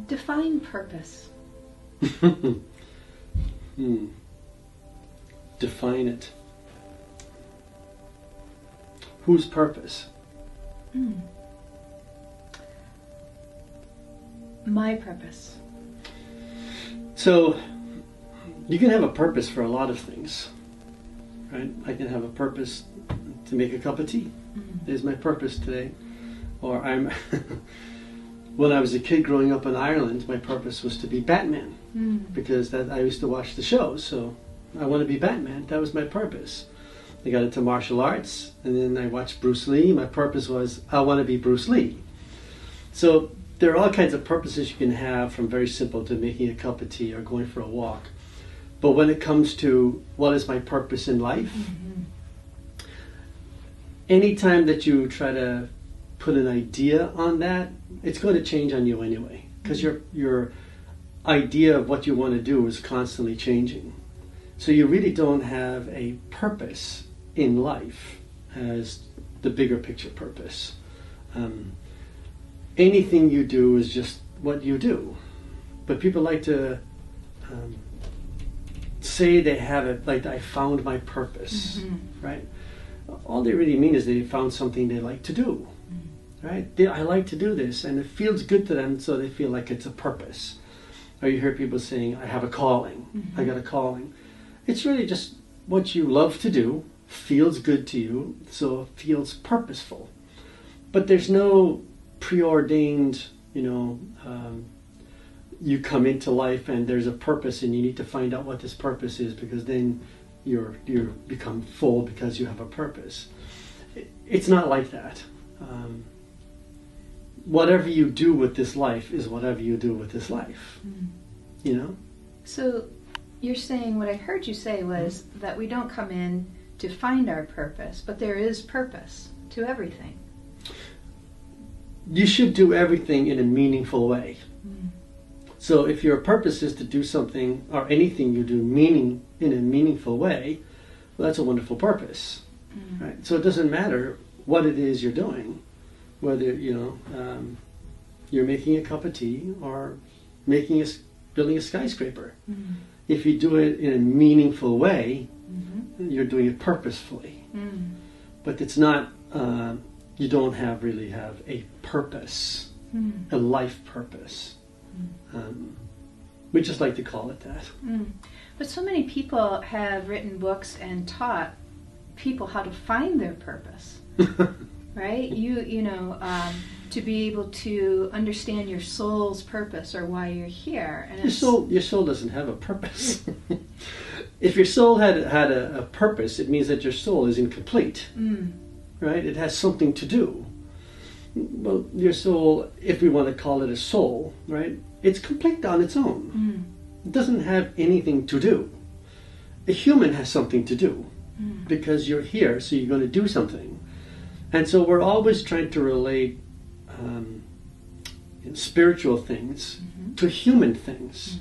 Define purpose. Define it. Whose purpose? My purpose. So, you can have a purpose for a lot of things, right? I can have a purpose to make a cup of tea. There's my purpose today. Or when I was a kid growing up in Ireland, my purpose was to be Batman, because I used to watch the shows, so I want to be Batman. That was my purpose. I got into martial arts, and then I watched Bruce Lee. My purpose was, I want to be Bruce Lee. So there are all kinds of purposes you can have, from very simple to making a cup of tea or going for a walk. But when it comes to what is my purpose in life, anytime that you try to put an idea on that, it's going to change on you anyway, because your idea of what you want to do is constantly changing. So you really don't have a purpose in life as the bigger picture purpose. Anything you do is just what you do. But people like to say they have it, like, I found my purpose, right? All they really mean is they found something they like to do, right? I like to do this, and it feels good to them, so they feel like it's a purpose. Or you hear people saying, I have a calling, I got a calling. It's really just what you love to do, feels good to you, so it feels purposeful. But there's no preordained, you come into life and there's a purpose and you need to find out what this purpose is, because then you become full because you have a purpose. It's not like that. Whatever you do with this life is whatever you do with this life. So you're saying, what I heard you say was that we don't come in to find our purpose, but there is purpose to everything. You should do everything in a meaningful way. So if your purpose is to do something, or anything you do in a meaningful way, well, that's a wonderful purpose, right? So it doesn't matter what it is you're doing, whether you're making a cup of tea or building a skyscraper. If you do it in a meaningful way, you're doing it purposefully. But it's not. You don't really have a purpose, a life purpose. We just like to call it that. But so many people have written books and taught people how to find their purpose, right? To be able to understand your soul's purpose, or why you're here. And your soul doesn't have a purpose. If your soul had a purpose, it means that your soul is incomplete, right? It has something to do. Well, your soul, if we want to call it a soul, right? It's complete on its own. It doesn't have anything to do. A human has something to do, because you're here, so you're going to do something. And so we're always trying to relate spiritual things to human things,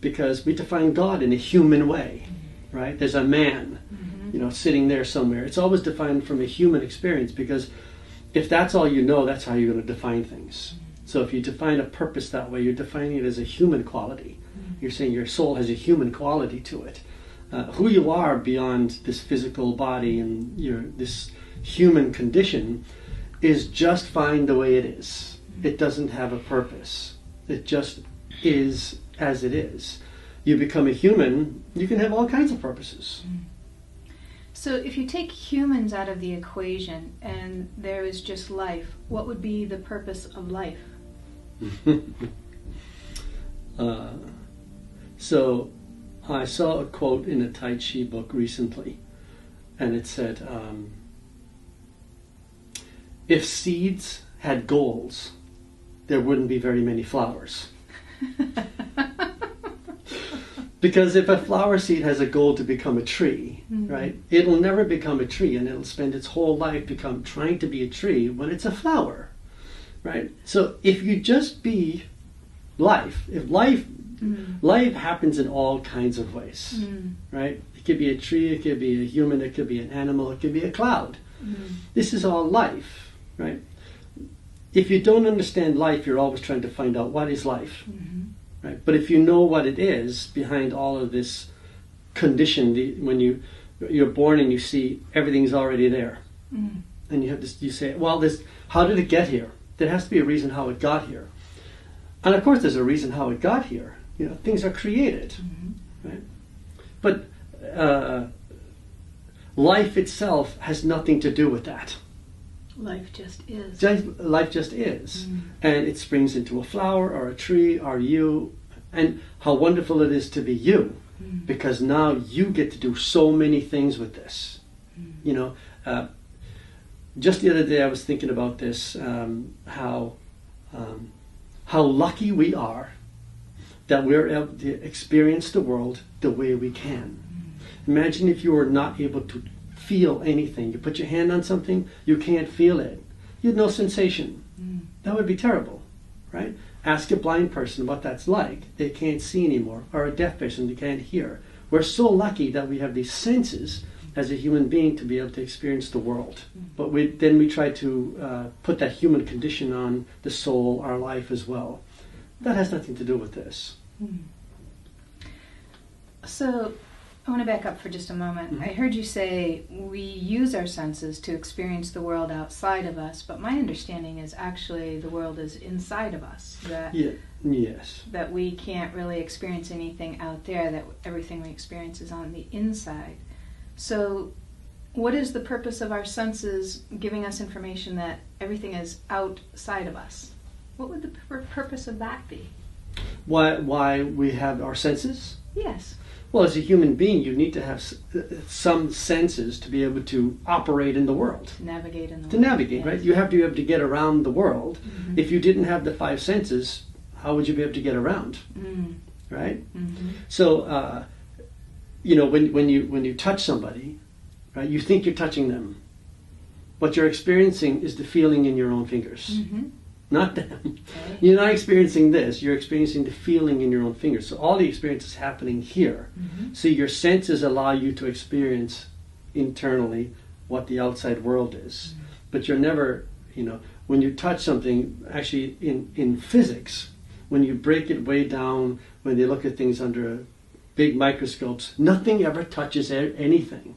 because we define God in a human way, right? There's a man, sitting there somewhere. It's always defined from a human experience, because if that's all you know, that's how you're going to define things. So if you define a purpose that way, you're defining it as a human quality. You're saying your soul has a human quality to it. Who you are beyond this physical body and this human condition is just fine the way it is. It doesn't have a purpose. It just is as it is. You become a human, you can have all kinds of purposes. So if you take humans out of the equation and there is just life, what would be the purpose of life? So I saw a quote in a Tai Chi book recently, and it said, if seeds had goals, there wouldn't be very many flowers. Because if a flower seed has a goal to become a tree, right, it'll never become a tree, and it'll spend its whole life trying to be a tree when it's a flower, right? So if you just be life, life happens in all kinds of ways, right? It could be a tree, it could be a human, it could be an animal, it could be a cloud. This is all life, right? if you don't understand life, you're always trying to find out what is life. Right? But if you know what it is behind all of this condition, when you're born and you see everything's already there, and you have this, you say, well, how did it get here? There has to be a reason how it got here, and of course there's a reason how it got here. You know, things are created, right? But life itself has nothing to do with that. Life just is. Life just is. And it springs into a flower or a tree or you. And how wonderful it is to be you. Because now you get to do so many things with this. You know, just the other day I was thinking about this, how lucky we are that we're able to experience the world the way we can. Imagine if you were not able to feel anything. You put your hand on something, you can't feel it. You have no sensation. That would be terrible, right? Ask a blind person what that's like. They can't see anymore. Or a deaf person, they can't hear. We're so lucky that we have these senses as a human being to be able to experience the world. But then we try to put that human condition on the soul, our life as well. That has nothing to do with this. So, I want to back up for just a moment. I heard you say we use our senses to experience the world outside of us, but my understanding is actually the world is inside of us. Yes. That we can't really experience anything out there, that everything we experience is on the inside. So, what is the purpose of our senses giving us information that everything is outside of us? What would the purpose of that be? Why we have our senses? Yes. Well, as a human being, you need to have some senses to be able to operate in the world. To navigate in the world. To navigate, yes. Right? You have to be able to get around the world. If you didn't have the five senses, how would you be able to get around? Right? So, you know, when you touch somebody, right, you think you're touching them. What you're experiencing is the feeling in your own fingers. Not them. Okay. You're not experiencing this. You're experiencing the feeling in your own fingers. So all the experience is happening here. So your senses allow you to experience internally what the outside world is. But you're never, you know, when you touch something, actually in physics, when you break it way down, when they look at things under big microscopes, nothing ever touches anything.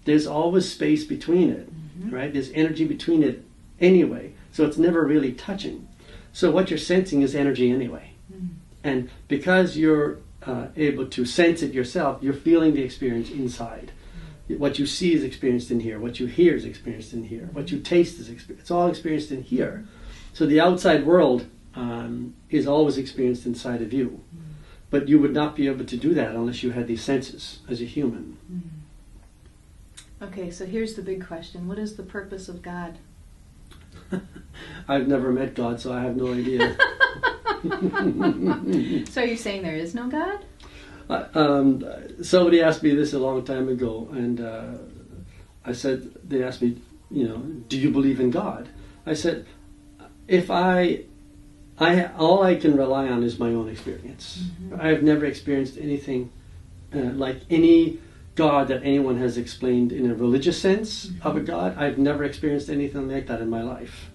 There's always space between it, right? There's energy between it anyway. So it's never really touching. So what you're sensing is energy anyway. And because you're able to sense it yourself, you're feeling the experience inside. What you see is experienced in here. What you hear is experienced in here. What you taste is experienced. It's all experienced in here. So the outside world is always experienced inside of you. But you would not be able to do that unless you had these senses as a human. Okay, so here's the big question. What is the purpose of God? I've never met God, so I have no idea. So are you saying there is no God? Somebody asked me this a long time ago, and they asked me, you know, do you believe in God? I said, if all I can rely on is my own experience. I've never experienced anything like any God that anyone has explained in a religious sense of a God. I've never experienced anything like that in my life.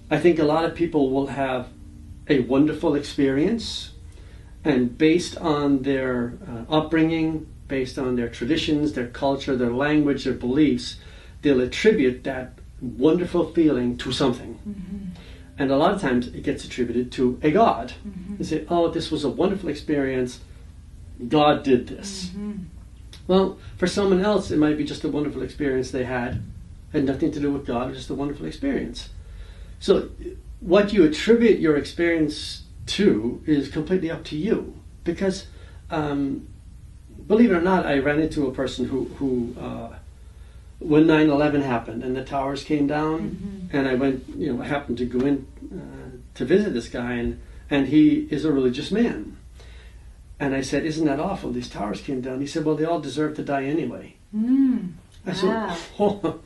I think a lot of people will have a wonderful experience, and based on their upbringing, based on their traditions, their culture, their language, their beliefs, they'll attribute that wonderful feeling to something. And a lot of times it gets attributed to a God. They say, oh, this was a wonderful experience. God did this. Well, for someone else, it might be just a wonderful experience they had nothing to do with God, it was just a wonderful experience. So what you attribute your experience to is completely up to you. Because, believe it or not, I ran into a person who when 9/11 happened and the towers came down, and I went, you know, I happened to go in to visit this guy, and he is a religious man. And I said, isn't that awful? These towers came down. He said, well, they all deserve to die anyway. I said, oh,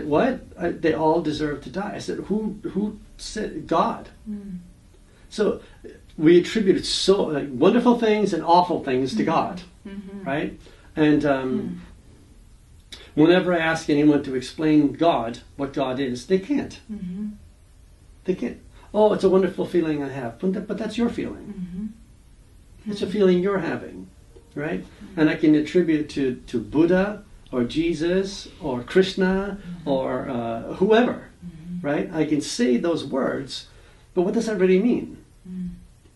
what? They all deserve to die. I said, who said? God. So we attributed so wonderful things and awful things to God, right? And whenever I ask anyone to explain God, what God is, they can't. They can't. Oh, it's a wonderful feeling I have, but that's your feeling. It's a feeling you're having, right? And I can attribute it to Buddha or Jesus or Krishna or whoever, right? I can say those words, but what does that really mean?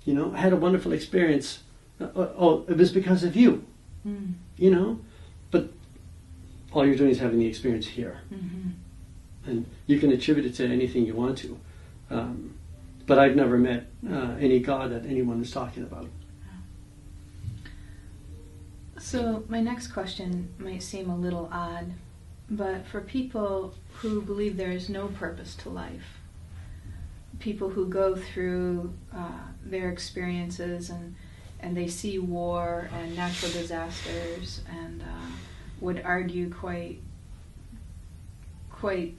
You know, I had a wonderful experience. Oh, it was because of you, you know? But all you're doing is having the experience here. And you can attribute it to anything you want to. But I've never met any God that anyone is talking about. So my next question might seem a little odd, but for people who believe there is no purpose to life, people who go through their experiences and they see war and natural disasters and would argue quite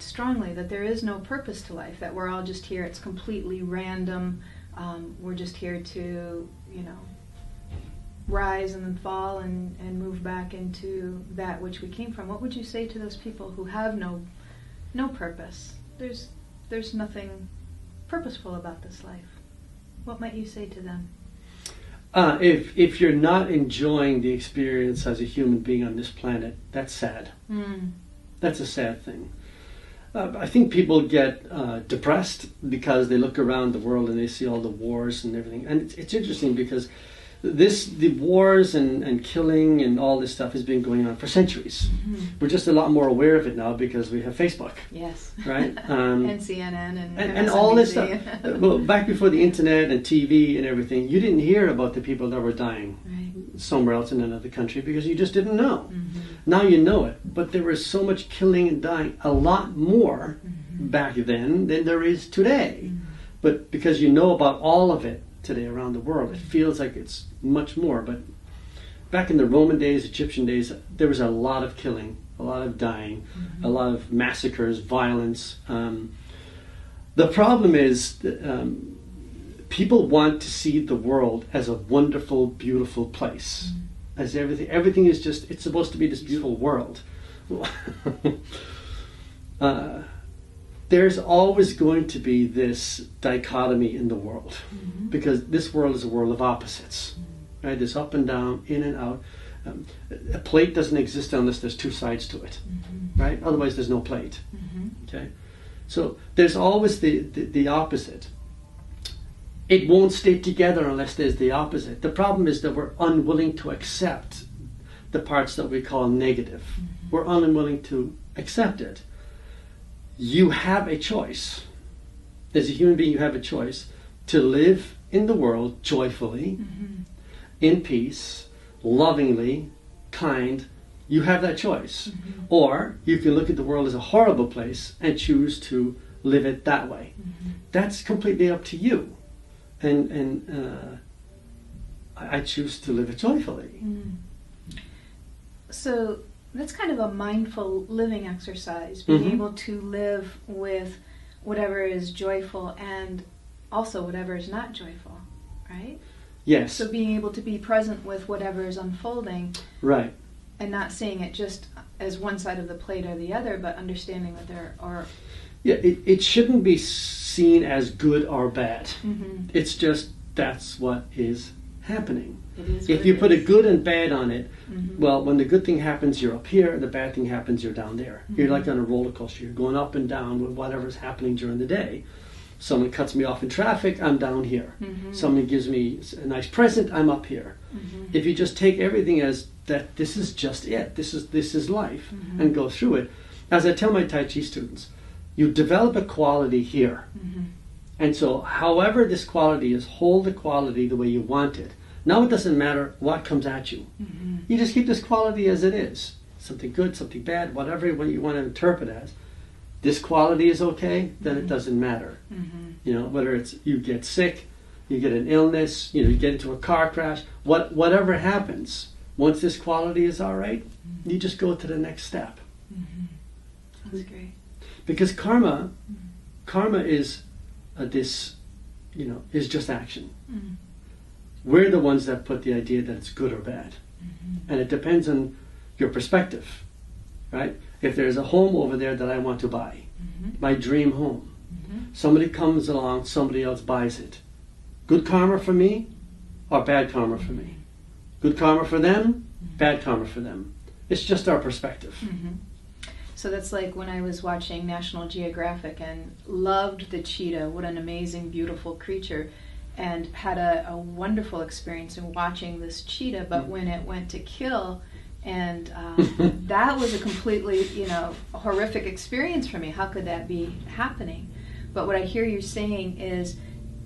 strongly that there is no purpose to life, that we're all just here, it's completely random, we're just here to, you know, rise and then fall and move back into that which we came from. What would you say to those people who have no purpose? There's nothing purposeful about this life. What might you say to them? If you're not enjoying the experience as a human being on this planet, that's sad. That's a sad thing. I think people get depressed because they look around the world and they see all the wars and everything. And it's interesting because the wars and killing and all this stuff has been going on for centuries. We're just a lot more aware of it now because we have Facebook. Yes. Right? And CNN and all this stuff. Well, back before the internet and TV and everything, you didn't hear about the people that were dying somewhere else in another country because you just didn't know. Now you know it. But there was so much killing and dying, a lot more back then than there is today. But because you know about all of it today around the world, it feels like it's much more. But back in the Roman days, Egyptian days, there was a lot of killing, a lot of dying, a lot of massacres, violence. The problem is that, people want to see the world as a wonderful, beautiful place. As everything is just, it's supposed to be this beautiful world. There's always going to be this dichotomy in the world, because this world is a world of opposites, right? There's up and down, in and out. A plate doesn't exist unless there's two sides to it, right? Otherwise there's no plate, okay? So there's always the opposite. It won't stay together unless there's the opposite. The problem is that we're unwilling to accept the parts that we call negative. We're unwilling to accept it. You have a choice. As a human being, you have a choice to live in the world joyfully, in peace, lovingly, kind. You have that choice. Or you can look at the world as a horrible place and choose to live it that way. That's completely up to you. And I choose to live it joyfully. So that's kind of a mindful living exercise, being able to live with whatever is joyful and also whatever is not joyful, right? Yes. So being able to be present with whatever is unfolding. Right. And not seeing it just as one side of the plate or the other, but understanding that there are... Yeah, it shouldn't be seen as good or bad. It's just that's what is happening. If you put a good and bad on it, well, when the good thing happens, you're up here. The bad thing happens, you're down there. You're like on a roller coaster. You're going up and down with whatever's happening during the day. Someone cuts me off in traffic, I'm down here. Someone gives me a nice present, I'm up here. If you just take everything as that, this is just it. This is life, and go through it. As I tell my Tai Chi students, you develop a quality here. And so however this quality is, hold the quality the way you want it. Now it doesn't matter what comes at you. You just keep this quality as it is. Something good, something bad, whatever you want to interpret as. This quality is okay, then it doesn't matter. You know, whether it's you get sick, you get an illness, you get into a car crash, whatever happens, once this quality is all right, you just go to the next step. That's great. Because karma is is just action. We're the ones that put the idea that it's good or bad. And it depends on your perspective, right? If there's a home over there that I want to buy, my dream home, Somebody comes along, somebody else buys it. Good karma for me or bad karma for me? Good karma for them, bad karma for them. It's just our perspective. So that's like when I was watching National Geographic and loved the cheetah. What an amazing, beautiful creature. And had a wonderful experience in watching this cheetah. But when it went to kill, and that was a completely, horrific experience for me. How could that be happening? But what I hear you saying is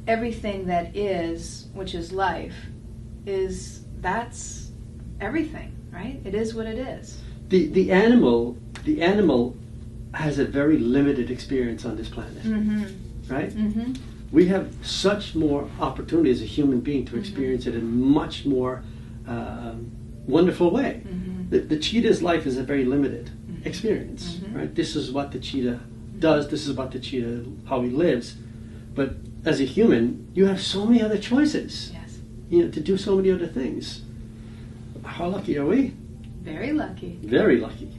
everything that is, which is life, that's everything, right? It is what it is. The animal has a very limited experience on this planet, right? We have such more opportunity as a human being to experience it in a much more wonderful way. The cheetah's life is a very limited experience, right? This is what the cheetah does. This is what the cheetah, how he lives. But as a human, you have so many other choices. Yes. To do so many other things. How lucky are we? Very lucky. Very lucky.